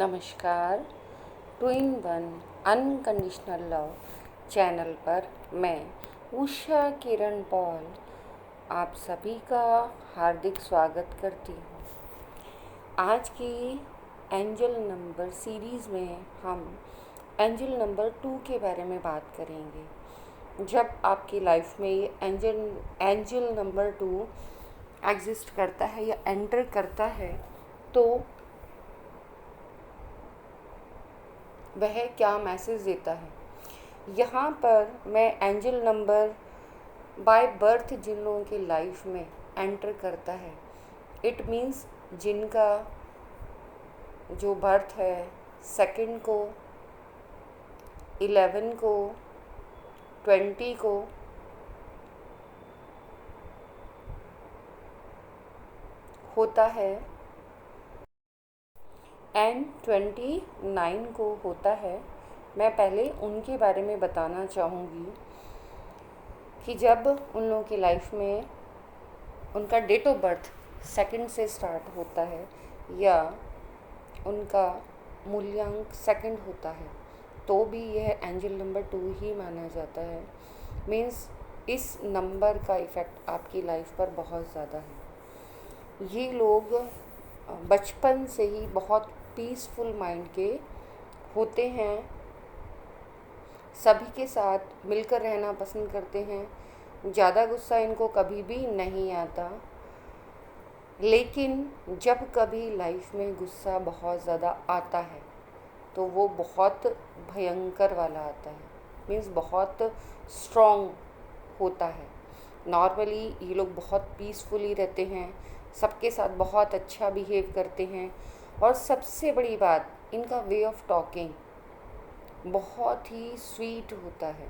नमस्कार। Two in one unconditional love channel पर मैं उषा किरण पॉल आप सभी का हार्दिक स्वागत करती हूँ। आज की एंजल नंबर सीरीज़ में हम एंजल नंबर 2 के बारे में बात करेंगे। जब आपकी लाइफ में ये एंजल नंबर 2 एग्जिस्ट करता है या एंटर करता है तो वह क्या मैसेज देता है। यहाँ पर मैं एंजल नंबर बाय बर्थ जिन लोगों की लाइफ में एंटर करता है, इट मीन्स जिनका जो बर्थ है 2 को, 11 को, 20 को, होता है एंड 29 को होता है। मैं पहले उनके बारे में बताना चाहूँगी कि जब उन लोगों की लाइफ में उनका डेट ऑफ बर्थ 2 से स्टार्ट होता है या उनका मूल्यांक 2 होता है तो भी यह एंजल नंबर 2 ही माना जाता है। मीन्स इस नंबर का इफ़ेक्ट आपकी लाइफ पर बहुत ज़्यादा है। ये लोग बचपन से ही बहुत पीसफुल माइंड के होते हैं, सभी के साथ मिलकर रहना पसंद करते हैं, ज़्यादा गुस्सा इनको कभी भी नहीं आता। लेकिन जब कभी लाइफ में गुस्सा बहुत ज़्यादा आता है तो वो बहुत भयंकर वाला आता है, मीन्स बहुत स्ट्रॉन्ग होता है। नॉर्मली ये लोग बहुत पीसफुली रहते हैं, सबके साथ बहुत अच्छा बिहेव करते हैं और सबसे बड़ी बात इनका वे ऑफ टॉकिंग बहुत ही स्वीट होता है।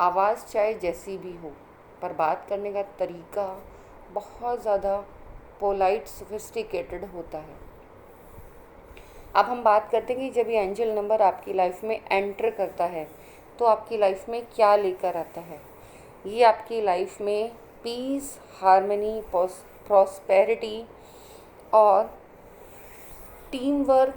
आवाज़ चाहे जैसी भी हो पर बात करने का तरीका बहुत ज़्यादा पोलाइट सोफिस्टिकेटेड होता है। अब हम बात करते हैं कि जब ये एंजल नंबर आपकी लाइफ में एंटर करता है तो आपकी लाइफ में क्या लेकर आता है। ये आपकी लाइफ में पीस, हार्मनी, प्रॉस्पेरिटी और team work,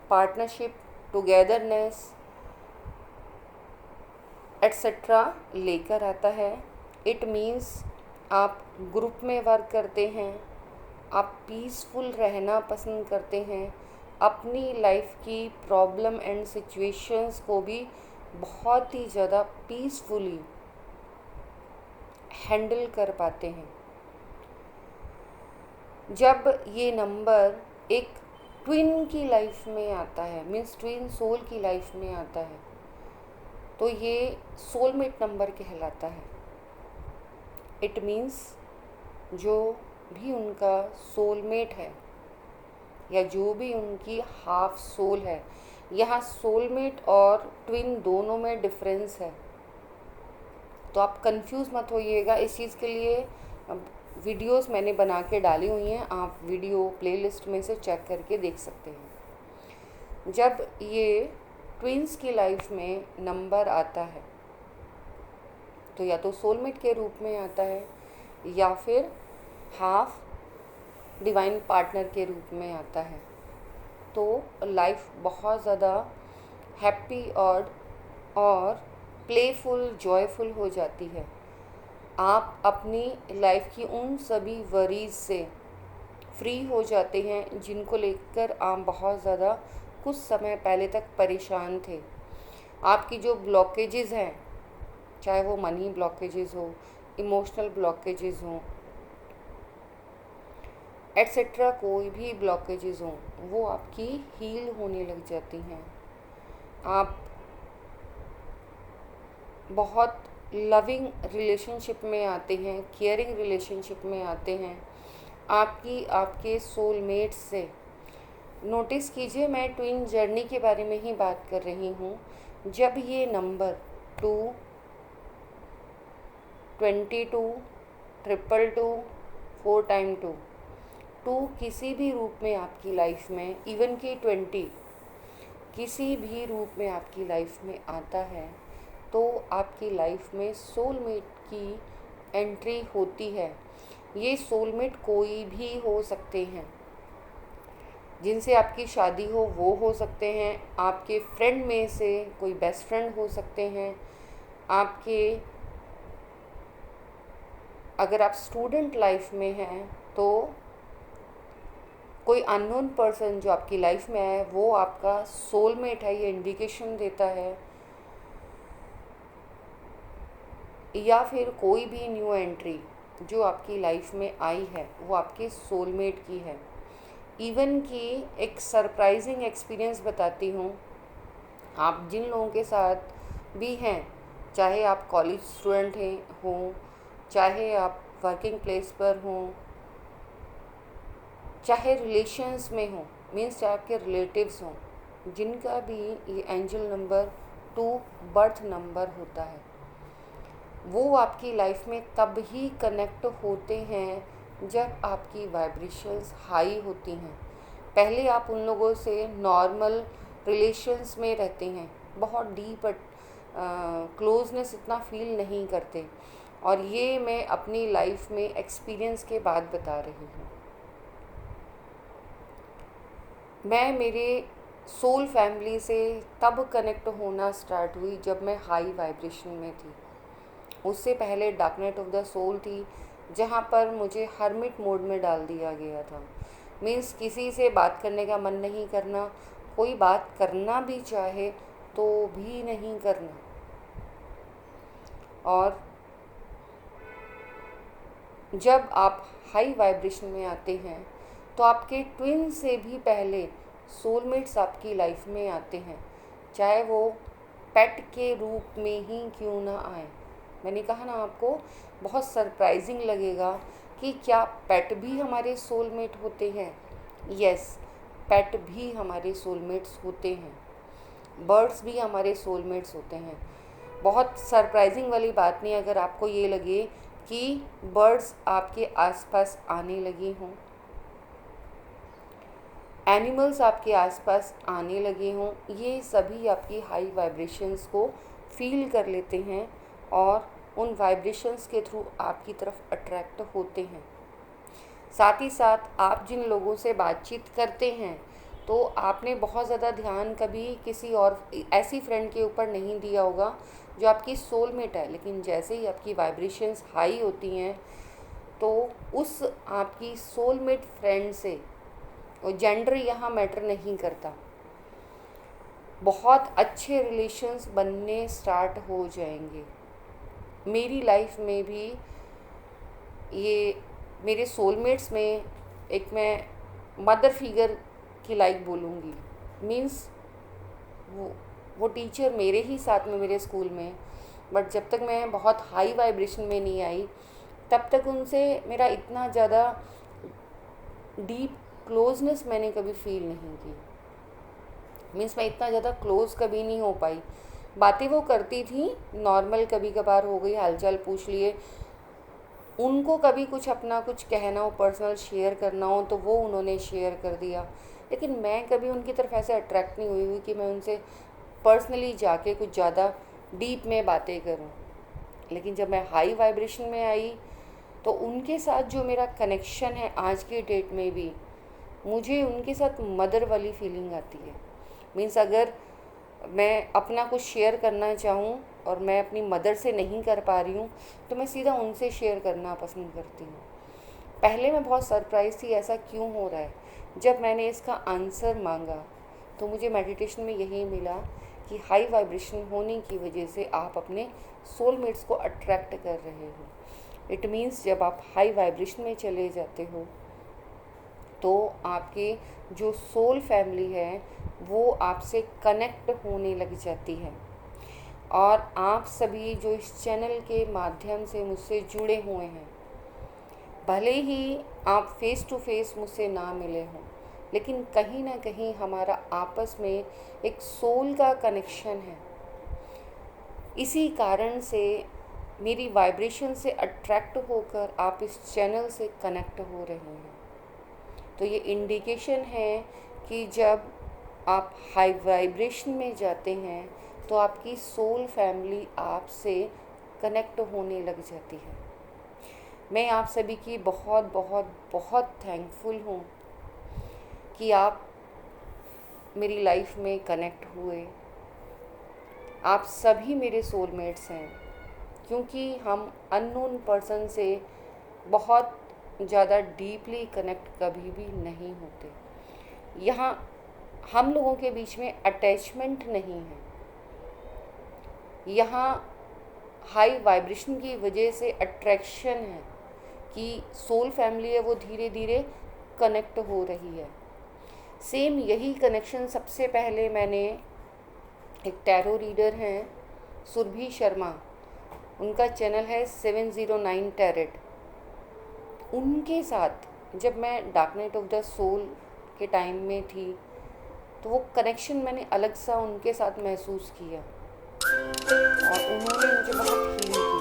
partnership, togetherness etcetera लेकर आता है। इट मीन्स आप ग्रुप में वर्क करते हैं, आप पीसफुल रहना पसंद करते हैं, अपनी लाइफ की प्रॉब्लम एंड सिचुएशंस को भी बहुत ही ज़्यादा पीसफुली हैंडल कर पाते हैं। जब ये नंबर एक ट्विन की लाइफ में आता है, मीन्स ट्विन सोल की लाइफ में आता है, तो ये सोलमेट नंबर कहलाता है। इट मीन्स जो भी उनका सोलमेट है या जो भी उनकी हाफ सोल है, यहाँ सोलमेट और ट्विन दोनों में डिफरेंस है, तो आप कंफ्यूज मत होइएगा। इस चीज़ के लिए वीडियोस मैंने बना के डाली हुई हैं, आप वीडियो प्लेलिस्ट में से चेक करके देख सकते हैं। जब ये ट्विंस की लाइफ में नंबर आता है तो या तो सोलमेट के रूप में आता है या फिर हाफ डिवाइन पार्टनर के रूप में आता है, तो लाइफ बहुत ज़्यादा हैप्पी और प्लेफुल, जॉयफुल हो जाती है। आप अपनी लाइफ की उन सभी वरीज से फ्री हो जाते हैं जिनको लेकर आप बहुत ज़्यादा कुछ समय पहले तक परेशान थे। आपकी जो ब्लॉकेजेस हैं, चाहे वो मनी ब्लॉकेजेस हो, इमोशनल ब्लॉकेजेस हों एट्सेट्रा, कोई भी ब्लॉकेजेस हों, वो आपकी हील होने लग जाती हैं। आप बहुत लविंग रिलेशनशिप में आते हैं, केयरिंग रिलेशनशिप में आते हैं आपके सोलमेट से। नोटिस कीजिए, मैं ट्विन जर्नी के बारे में ही बात कर रही हूँ। जब ये नंबर 2, 22, 222, 4 टाइम 2 किसी भी रूप में आपकी लाइफ में, इवन कि 20 किसी भी रूप में आपकी लाइफ में आता है तो आपकी लाइफ में सोलमेट की एंट्री होती है। ये सोलमेट कोई भी हो सकते हैं, जिनसे आपकी शादी हो वो हो सकते हैं, आपके फ्रेंड में से कोई बेस्ट फ्रेंड हो सकते हैं, आपके अगर आप स्टूडेंट लाइफ में हैं तो कोई अननोन पर्सन जो आपकी लाइफ में है वो आपका सोलमेट है, ये इंडिकेशन देता है। या फिर कोई भी न्यू एंट्री जो आपकी लाइफ में आई है वो आपके सोलमेट की है। इवन कि एक सरप्राइजिंग एक्सपीरियंस बताती हूँ, आप जिन लोगों के साथ भी हैं, चाहे आप कॉलेज स्टूडेंट हैं हों, चाहे आप वर्किंग प्लेस पर हों, चाहे रिलेशंस में हों, मीन्स चाहे आपके रिलेटिव्स हों, जिनका भी ये एंजल नंबर 2 बर्थ नंबर होता है, वो आपकी लाइफ में तब ही कनेक्ट होते हैं जब आपकी वाइब्रेशंस हाई होती हैं। पहले आप उन लोगों से नॉर्मल रिलेशंस में रहते हैं, बहुत डीप क्लोजनेस इतना फील नहीं करते, और ये मैं अपनी लाइफ में एक्सपीरियंस के बाद बता रही हूँ। मैं मेरे सोल फैमिली से तब कनेक्ट होना स्टार्ट हुई जब मैं हाई वाइब्रेशन में थी। उससे पहले dark night of the soul थी, जहाँ पर मुझे हर्मिट मोड में डाल दिया गया था। मीन्स किसी से बात करने का मन नहीं करना, कोई बात करना भी चाहे तो भी नहीं करना। और जब आप हाई वाइब्रेशन में आते हैं तो आपके ट्विन से भी पहले सोलमेट्स आपकी लाइफ में आते हैं, चाहे वो पेट के रूप में ही क्यों ना आए। मैंने कहा ना आपको, बहुत सरप्राइजिंग लगेगा कि क्या पेट भी हमारे सोलमेट होते हैं। यस, पेट भी हमारे सोलमेट्स होते हैं, बर्ड्स भी हमारे सोलमेट्स होते हैं। बहुत सरप्राइजिंग वाली बात नहीं अगर आपको ये लगे कि बर्ड्स आपके आसपास आने लगे हों, एनिमल्स आपके आसपास आने लगे हों, ये सभी आपकी हाई वाइब्रेशंस को फील कर लेते हैं और उन वाइब्रेशंस के थ्रू आपकी तरफ अट्रैक्ट होते हैं। साथ ही साथ आप जिन लोगों से बातचीत करते हैं तो आपने बहुत ज़्यादा ध्यान कभी किसी और ऐसी फ्रेंड के ऊपर नहीं दिया होगा जो आपकी सोलमेट है, लेकिन जैसे ही आपकी वाइब्रेशंस हाई होती हैं तो उस आपकी सोलमेट फ्रेंड से, और जेंडर यहाँ मैटर नहीं करता, बहुत अच्छे रिलेशंस बनने स्टार्ट हो जाएंगे। मेरी लाइफ में भी ये मेरे सोलमेट्स में एक मैं मदर फिगर की लाइक बोलूँगी। मीन्स वो टीचर मेरे ही साथ में मेरे स्कूल में, बट जब तक मैं बहुत हाई वाइब्रेशन में नहीं आई तब तक उनसे मेरा इतना ज़्यादा डीप क्लोजनेस मैंने कभी फील नहीं की। मीन्स मैं इतना ज़्यादा क्लोज कभी नहीं हो पाई। बातें वो करती थी, नॉर्मल कभी कभार हो गई, हालचाल पूछ लिए, उनको कभी कुछ अपना कुछ कहना हो, पर्सनल शेयर करना हो तो वो उन्होंने शेयर कर दिया, लेकिन मैं कभी उनकी तरफ ऐसे अट्रैक्ट नहीं हुई कि मैं उनसे पर्सनली जाके कुछ ज़्यादा डीप में बातें करूं। लेकिन जब मैं हाई वाइब्रेशन में आई तो उनके साथ जो मेरा कनेक्शन है आज की डेट में भी, मुझे उनके साथ मदर वाली फीलिंग आती है। मीन्स अगर मैं अपना कुछ शेयर करना चाहूँ और मैं अपनी मदर से नहीं कर पा रही हूँ तो मैं सीधा उनसे शेयर करना पसंद करती हूँ। पहले मैं बहुत सरप्राइज थी ऐसा क्यों हो रहा है। जब मैंने इसका आंसर मांगा तो मुझे मेडिटेशन में यही मिला कि हाई वाइब्रेशन होने की वजह से आप अपने सोलमेट्स को अट्रैक्ट कर रहे हो। इट मीन्स जब आप हाई वाइब्रेशन में चले जाते हो तो आपके जो सोल फैमिली है वो आपसे कनेक्ट होने लग जाती है। और आप सभी जो इस चैनल के माध्यम से मुझसे जुड़े हुए हैं, भले ही आप फेस टू फेस मुझसे ना मिले हों, लेकिन कहीं ना कहीं हमारा आपस में एक सोल का कनेक्शन है। इसी कारण से मेरी वाइब्रेशन से अट्रैक्ट होकर आप इस चैनल से कनेक्ट हो रहे हैं। तो ये इंडिकेशन है कि जब आप हाई वाइब्रेशन में जाते हैं तो आपकी सोल फैमिली आपसे कनेक्ट होने लग जाती है। मैं आप सभी की बहुत बहुत बहुत थैंकफुल हूँ कि आप मेरी लाइफ में कनेक्ट हुए, आप सभी मेरे सोलमेट्स हैं, क्योंकि हम अननोन पर्सन से बहुत ज़्यादा डीपली कनेक्ट कभी भी नहीं होते। यहाँ हम लोगों के बीच में अटैचमेंट नहीं है, यहाँ हाई वाइब्रेशन की वजह से अट्रैक्शन है कि सोल फैमिली है वो धीरे धीरे कनेक्ट हो रही है। सेम यही कनेक्शन सबसे पहले मैंने, एक टैरो रीडर हैं सुरभि शर्मा, उनका चैनल है 709 टैरेट, उनके साथ जब मैं dark night of the soul के टाइम में थी तो वो कनेक्शन मैंने अलग सा उनके साथ महसूस किया और उन्होंने मुझे बहुत हील किया।